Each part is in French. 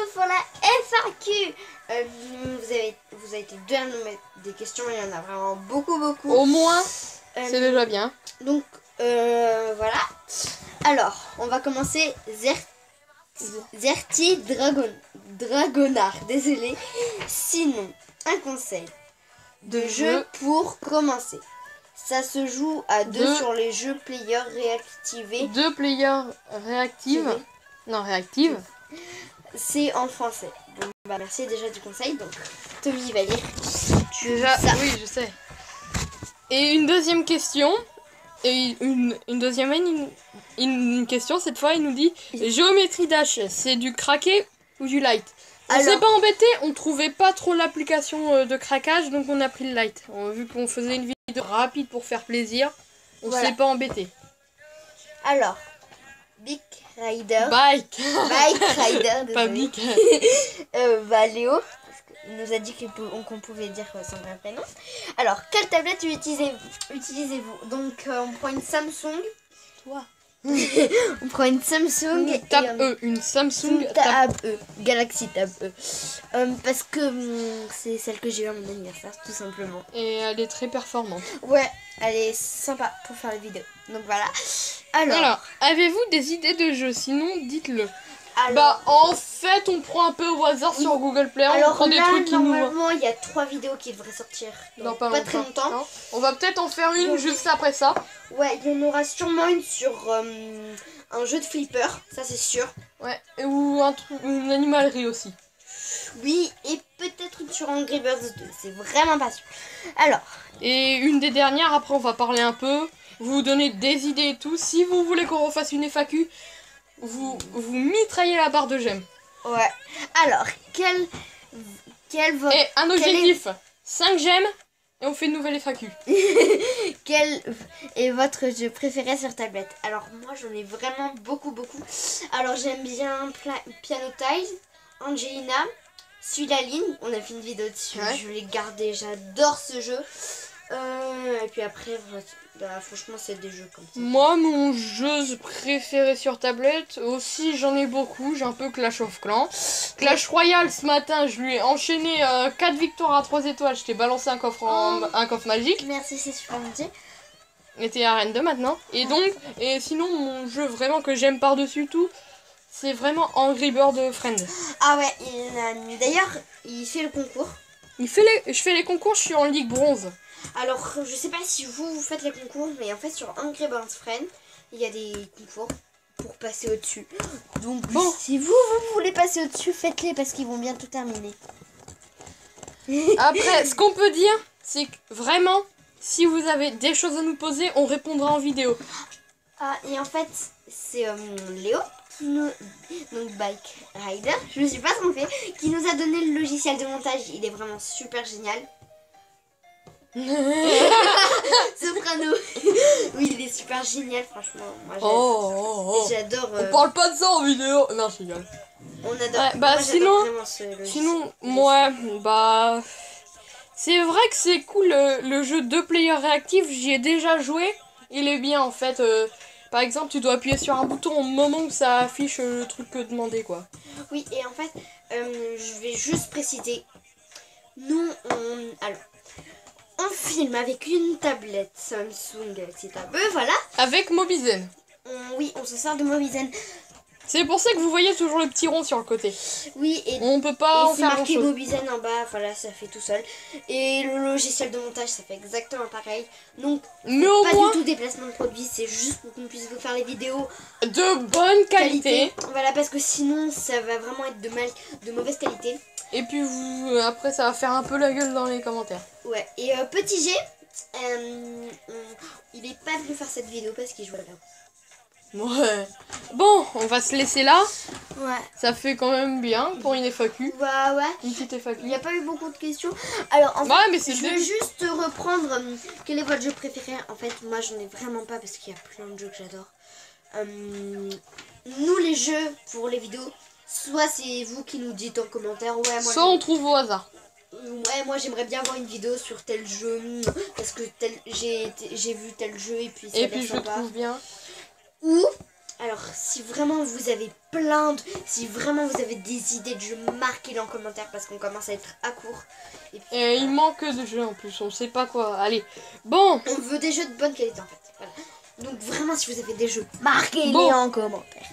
retrouve pour la FAQ. Vous avez été deux à nous mettre des questions, il y en a vraiment beaucoup. Au moins, c'est déjà bien. Donc, voilà. Alors, on va commencer Zerti Dragonard, désolé. Sinon, un conseil de jeu pour commencer. Ça se joue à deux sur les jeux player réactivés. Deux players réactives. Non, réactives. C'est en français. Bon, bah merci déjà du conseil. Donc, Tommy va lire. Oui, je sais. Et une deuxième question. Et une deuxième une question, cette fois, il nous dit géométrie Dash, c'est du craqué ou du light? On s'est pas embêté, on trouvait pas trop l'application de craquage, donc on a pris le light. Vu qu'on faisait une vidéo rapide pour faire plaisir, on s'est pas embêté. Alors, Bike Rider. Bike Rider, pas Bike. Léo, il nous a dit qu'on pouvait dire son vrai prénom. Alors, quelle tablette utilisez-vous? Donc, on prend une Samsung. Toi. On prend une Samsung. Une Samsung Tab E. Galaxy Tab E. Parce que c'est celle que j'ai eu à mon anniversaire, tout simplement. Et elle est très performante. Ouais, elle est sympa pour faire les vidéos. Donc voilà. Alors avez-vous des idées de jeux? Sinon, dites-le. Bah, en fait, on prend un peu au hasard sur Google Play. On prend des trucs qui normalement, il y a 3 vidéos qui devraient sortir dans pas très longtemps. Non. On va peut-être en faire une juste après ça. Ouais, il y en aura sûrement une sur un jeu de flipper, ça c'est sûr. Ouais, ou une animalerie aussi. Oui, et peut-être une sur Angry Birds 2, c'est vraiment pas sûr. Alors. Et une des dernières, après on va parler un peu, vous donner des idées et tout. Si vous voulez qu'on refasse une FAQ, vous mitraillez la barre de j'aime. Ouais. Alors, quel Et un objectif, 5 j'aime, et on fait une nouvelle FAQ. Quel est votre jeu préféré sur tablette? Alors, moi j'en ai vraiment beaucoup. Alors, j'aime bien Piano Tiles, Angelina, Sudaline. On a fait une vidéo dessus, je l'ai gardé, j'adore ce jeu. Et puis après, franchement, c'est des jeux comme ça. Moi, mon jeu préféré sur tablette, aussi j'en ai beaucoup. J'ai un peu Clash of Clans. Clash Royale, ce matin, je lui ai enchaîné 4 victoires à 3 étoiles. Je t'ai balancé un coffre, un coffre magique. Merci, c'est super gentil. Et t'es à Rennes 2 maintenant. Et donc, sinon, mon jeu vraiment que j'aime par-dessus tout, c'est vraiment Angry Birds Friends. Ah ouais, d'ailleurs, il fait le concours. Je fais les concours, je suis en Ligue bronze. Alors, je sais pas si vous faites les concours, mais en fait, sur Angry Birds Friends, il y a des concours pour passer au-dessus. Donc, si vous voulez passer au-dessus, faites-les parce qu'ils vont bientôt terminer. Après, ce qu'on peut dire, c'est que vraiment, si vous avez des choses à nous poser, on répondra en vidéo. Ah, et en fait, c'est Léo, donc Bike Rider, je ne sais pas ce qu'on fait, qui nous a donné le logiciel de montage. Il est vraiment super génial. Soprano. Oui, il est super génial, franchement. Moi, j'adore. On parle pas de ça en vidéo. Non, je rigole. On adore. Ouais, bah sinon, moi, bah, c'est vrai que c'est cool le jeu 2 player réactif. J'y ai déjà joué. Il est bien en fait. Par exemple, tu dois appuyer sur un bouton au moment où ça affiche le truc que demandé, quoi. Oui, et en fait, je vais juste préciser. Nous, on filme avec une tablette Samsung Galaxy Tab E, voilà. Avec Mobizen. Oui, on se sert de Mobizen. C'est pour ça que vous voyez toujours le petit rond sur le côté. Oui, et on peut pas en faire marqué grand-chose. Mobizen en bas, voilà, ça fait tout seul. Et le logiciel de montage, ça fait exactement pareil. Donc, pas du tout déplacement de produit, c'est juste pour qu'on puisse vous faire les vidéos de bonne qualité. Voilà, parce que sinon, ça va vraiment être de mauvaise qualité. Et puis après, ça va faire un peu la gueule dans les commentaires. Ouais, et petit G, il est pas venu faire cette vidéo parce qu'il jouait là. Ouais. Bon, on va se laisser là. Ouais. Ça fait quand même bien pour une FAQ. Bah ouais. Une petite FAQ. Il n'y a pas eu beaucoup de questions. Alors en fait, je vais juste reprendre quel est votre jeu préféré. En fait, moi j'en ai vraiment pas parce qu'il y a plein de jeux que j'adore. Nous les jeux pour les vidéos, soit c'est vous qui nous dites en commentaire. Ouais, moi, soit on trouve au hasard. Ouais, moi j'aimerais bien voir une vidéo sur tel jeu parce que j'ai vu tel jeu et puis ça et puis je trouve bien. Ou Alors, si vraiment vous avez plein de... Si vraiment vous avez des idées de jeux, marquez-les en commentaire parce qu'on commence à être à court. Et puis, Et il manque de jeux en plus, on sait pas quoi. Allez, bon. on veut des jeux de bonne qualité en fait. Voilà. Donc vraiment, si vous avez des jeux, marquez-les Bon. en commentaire.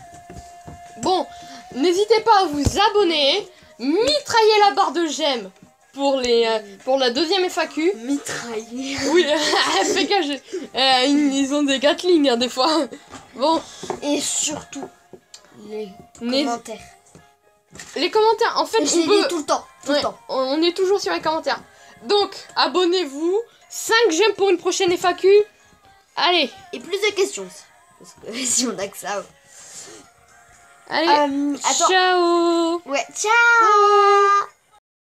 Bon, n'hésitez pas à vous abonner, mitrailler la barre de j'aime pour la deuxième FAQ. Mitrailler. Oui, fais gaffe, ils ont des Gatling hein, des fois. Bon, Et surtout, les N'hés- commentaires. les commentaires, en fait, Je on les peut... lis tout le temps. Tout Ouais, le temps. on est toujours sur les commentaires. Donc, abonnez-vous, 5 j'aime pour une prochaine FAQ. Allez, Et plus de questions aussi. Parce que si on a que ça. allez, Attends. ciao. Ouais, ciao.